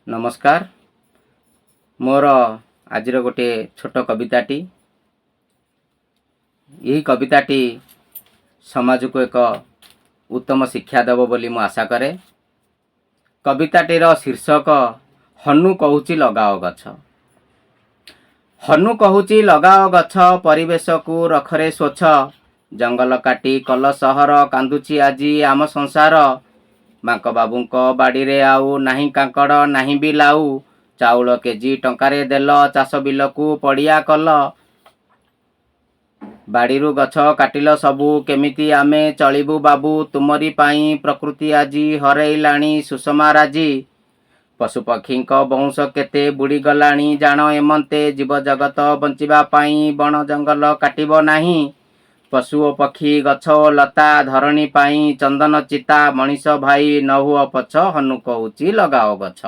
नमस्कार। मोर आज गोटे छोट कविताटी यही कविताटी समाज को एक उत्तम शिक्षा देव बोली मु आशा करे। कविताटीर शीर्षक हनु कहूची लगाओ गछ। हनु कहूची लगाओ गछ, परिवेश को रखरे स्वच्छ। जंगल काटी कल सहर, कांदुची आजी आम संसार। बांक बाबूंक बाड़ी रे आउ नाही कांकड़ नाही भी लाउ। चाउल केजी टंकारे देल, चाष बिलकू पड़िया कल। बाड़ीरू गछ काटिल सबू, केमिति आमे चलिबू बाबू। तुमरी पाई प्रकृति आजी हरैलाणी सुषमा राजी। पशु पक्षींक बंश केते बुड़ी गलाणी, जान एमंते जीव जगत बंचिबा पाई। बण जंगल काटिब नाही, पशु ओ पक्षी गछ ओ लता। धरणी पाई चंदन चिता, मनीष भाई न हुଅ पछ, हनु कहूची लगाओ गछ।